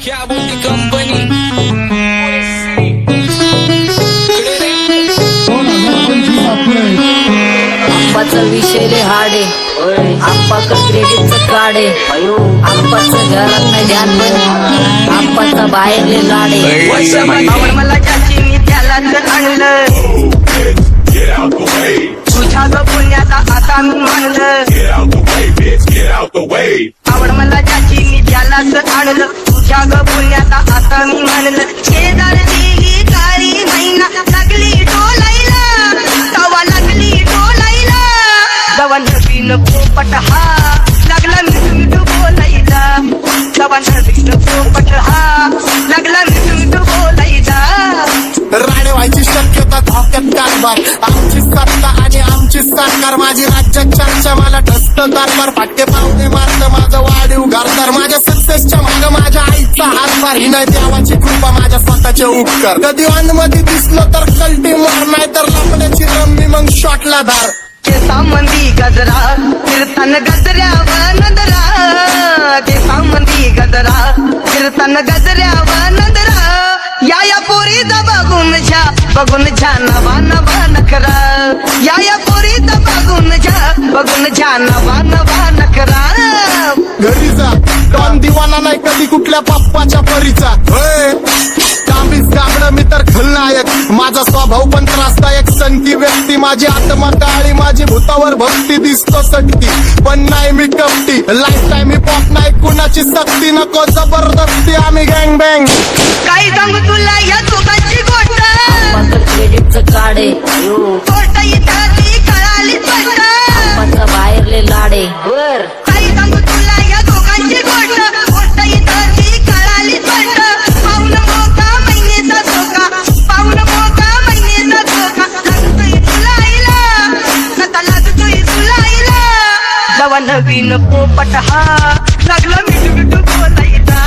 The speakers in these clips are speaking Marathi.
क्या बोलती कंपनी आप्पाचा विषय रे हाडे आप्पाचं क्रेडिटचं काढे आप्पाचं घरात नाही ध्यान पण आप्पाचा बाहेरले लाडे आवड मला ज्याची मी त्यालाच आणलं तुझ्या ग पुण्याचा आता मी मानलं आवड मला ज्याची मी त्यालाच आणलं तुझ्या ग पुण्याचा आता मी मानलं शेजार दिली काळी महिना लागली डोलायला तवा लागली डोलायला जवा नवीन पोपट हा लागला मिठू बोलायला जवा नवीन पोपट हा लागला मिठू बोलायला राणे व्हायची शक्यता धोक्यात कारभार आमची सत्ता आणि आमची सरकार माझी राज्यात चर्चा मला ठसत कारभार फाटके पावणे मारत माझं वाढीव घरदार माझ्या सक्सेसच्या माग माझ्या आईचा हातभार ही नाही देवाची कृपा माझ्या स्वतःचे उपकार कधी मध्ये दिसलं तर कल्टी मार नाही तर लपण्याची रम्मी मग शॉटला धार केसामंदी गजरा फिरताना गजऱ्यावर नजरा केसामंदी गजरा फिरताना गजऱ्यावर नजरा या पोरीचा बघून झा नवा नवा नखरा या पोरीचा बघून झा नवा नवा नखरा घरी जा डॉन दिवाना नाही कधी कुठल्या पप्पाच्या परीचा कामीच गाबड मी तर खलनायक माझा स्वभाव पण त्रासदायक सनकी व्यक्ती माझी आत्मा काळी माझी भूतावर भक्ती दिसतो सटकी पण नाही मी कपटी लाईफ टाईम ही पॉप नाही कुणाची सक्ती नको जबरदस्ती आम्ही गँग बँग काही सांगू तुला या दोघांची गोष्ट आप्पाचं क्रेडिटचं काढे गोष्ट इथं ती कळाली स्पष्ट आप्पाचा बाहेरले लाडे काही सांगू तुला या दोघांची गोष्ट इथं ती कळाली स्पष्ट पाऊल मोका महिनेचा धोका पाऊल मोका महिनेचा धोका लागतोय तुला आईला नका लागतोय तुला आईला जवा नवीन पोपट हा लागला मिठू बोलायचा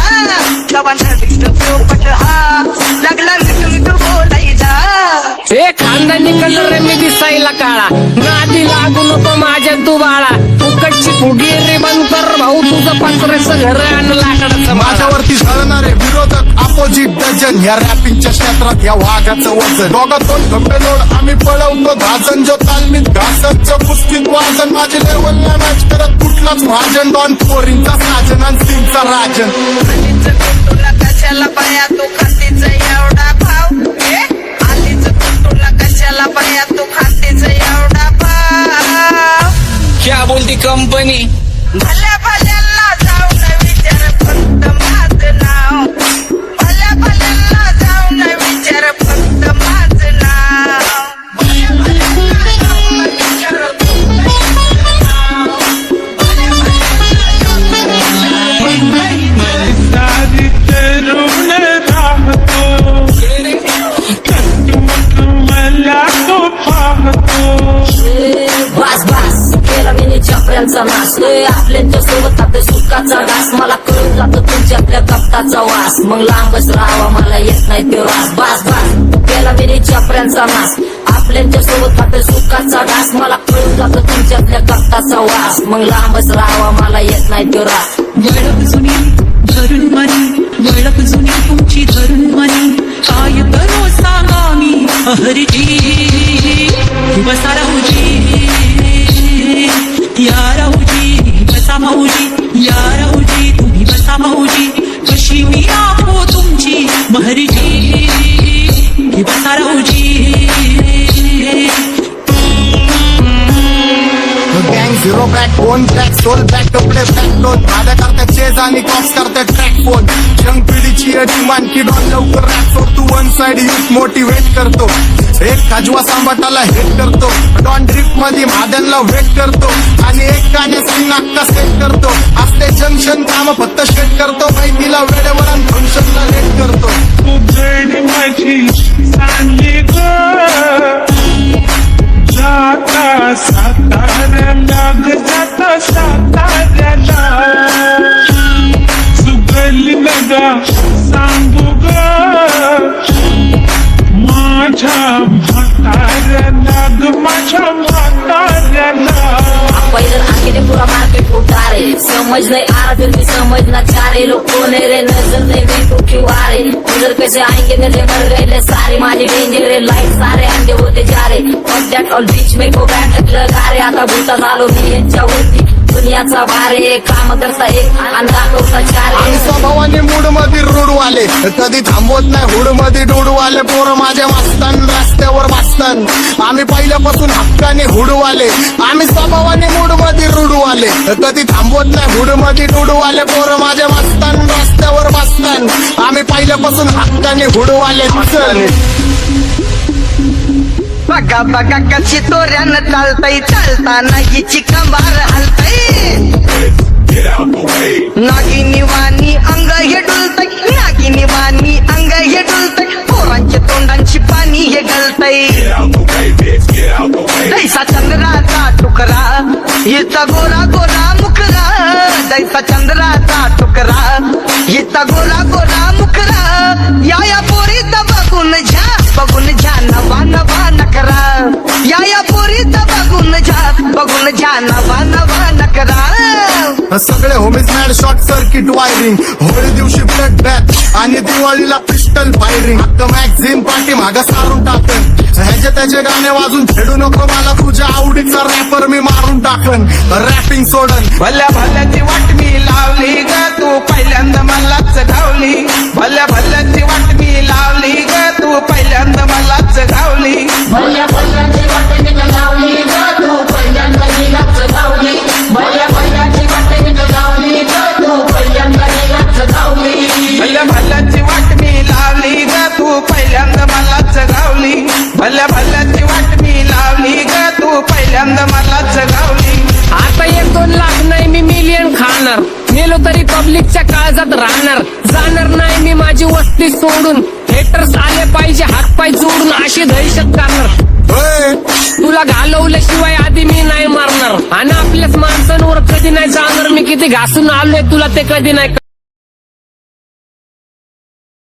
जवा नवीन पोपट हा लागला मिठू बोलायचा ए खानदानी कलर रे मी दिसायला काळा नादी लागू नको माझ्या तू बाळा फुकटची फुगी रे बंद कर भाऊ तुझं पात्रेचं घर आणि लाकडाचं माझ्यावरती झळणारे विरोधक अपोजिट डझन या रॅपिंगच्या क्षेत्रात या वाघाचं वजन दोघातून खंबे लोड आम्ही पळवतो धाजन जो तालमीत घासतचं पुस्तीत वाजन माझी लेवल नाही मॅच करत कुठलाच भाजन डॉन पोरींचा साजन आणि सिंगचा राजन तुला कशाला पाया तू खातीचा एवढा भाव आलीच तुला कशाला पाया तू खातीचा एवढा भाव क्या बोलती कंपनी भल्या भल्यांना जाऊन विचार फक्त माझं नाव भल्या भल्यांना जाऊन विचार फक्त माझं नाव भल्या भल्यांना जाऊन विचार फक्त माझं नाव भल्या सारी तरुण राहतो मला तो पाहतो बास बास केला मी चपऱ्यांचा नाश आपल्या सोबत आपल्या सुखाचा घास मला कळून जातो तुमच्यातल्या कपटाचा वास मग लांबच राहावा मला येत नाही तो रास बास बास केला मी चपऱ्यांचा नाश आपल्या सोबत आपल्या सुखाचा घास मला कळून जातो तुमच्यातल्या कपटाचा वास मग लांबच राहावा मला येत नाही तो रास वळख जुनी धरून मनी वळख जुनी तुमची धरून मनी काय करो सांगा मी हरजी बसा राहूजी या राहूजी बसा भाऊजी या राहूजी तुम्ही बसा भाऊजी कशी मी राहो तुमची महरजी बसा राहूजी गँग zero back phone track soul back कपडे बॅक दोन भाड्या करतात चेज आणि कॉप्स करतात ट्रॅक फोन यंग पिढीची डिमांड की डॉन लवकर रॅप सोड तू वन साइड युथ मोटिवेट करतो एक काजवा सांबाटाला हेट करतो डॉन ड्रिफ्ट मध्ये महादनला वेट करतो आणि एक गाण्याची नाक्का सेट करतो असते जंक्शन काम फक्त शेट करतो माहितीला वेळेवर आणि फंक्शनला लेट करतो तुझडी माझी चांगली ग जाता साताऱ्याला ग जाता साताऱ्याला सुगली नगा सांगू ग माझ्या म्हाताऱ्याला ग माझ्या म्हाताऱ्याला पहिलं आखिरे पुरा मार्केट उतारे समज नहीं आ रहा फिर भी समझना चाह रहे लोग कौन है रे नजर नहीं तू क्यों आ रहे उधर कैसे आएंगे मेरे मर गए सारे माझे डेंजर है लाईट सारे अंडे होते जा रे और दॅट ऑल बीच में गो बॅट लगा रे आता भूता झालो मी यांच्यावरती दुनियाचा भारे काम करता एक आणि दाखवता चार आणि स्वभावाने मूड मध्ये रूडवाले कधी थांबवत नाही हुड मध्ये डोडवाले पोरं माझ्या मस्तान रस्त्यावर बसतान आम्ही पहिल्यापासून हक्काने हुडवाले आम्ही स्वभावाने मूड मध्ये रूडवाले कधी थांबवत नाही हुड मध्ये डोडवाले पोरं माझ्या मस्तान रस्त्यावर बसतान आम्ही पहिल्यापासून हक्काने हुडवाले बघा बघा कशी तोऱ्यानं चालतय चालताना हिची कंबार हलतय नागिनी वाणी अंग हे डुलतय नागिनी वाणी अंग हे डुलतय पोरांच्या तोंडांची पाणी हे गळतय जैसा चंद्राचा तुकडा हिचा गोरा गोरा मुखरा जैसा चंद्राचा तुकडा हिचा गोरा गोरा मुखरा या पोरीचा बघून झा नवा नवा नकरा या पोरीचा बघून झा नवा नवा नकरा सगळे homies mad short circuit wiring Holi दिवशी ब्लड बॅथ आणि दिवाळीला पिस्टल फायरिंग हक्क मॅगझिन पाठी मागा सारून टाकन ह्याचे त्याचे गाणे वाजून खेळू नको मला तुझ्या आवडीचा रॅपर मी मारून टाकन रॅपिंग सोडन भल्या भल्याची वाट मी लावली ग तू पहिल्यांदा मलाच गावली भल्या भल्याची वाट मी लावली ग तू पहिल्यांदा मलाच गावली भल्या भल्याची वाट मी लावली ग तू पहिल्यांदा नीलाच गावली भल्या भल्याची वाट मी लावली ग तू पहिल्यांदा नीलाच गावली भल्या भल्याची वाट मी लावली ग तू पहिल्यांदा मलाच गावली भल्या भल्याची वाट मी लावली ग तू पहिल्यांदा मलाच गावली आता 1-2 लाख नाही मी मिलियन खाणार मेलो तरी पब्लिकच्या काळजात राहणार जाणार नाही मी माझी वस्ती सोडून हेटर्स आले पाहिजे हातपाय जोडून अशी दहशत करणार तुला घालवल्याशिवाय आधी मी नाही मारणार आणि आपल्याच माणसांवर कधी नाही जाणार मी किती घासून आलोय तुला ते कधी नाही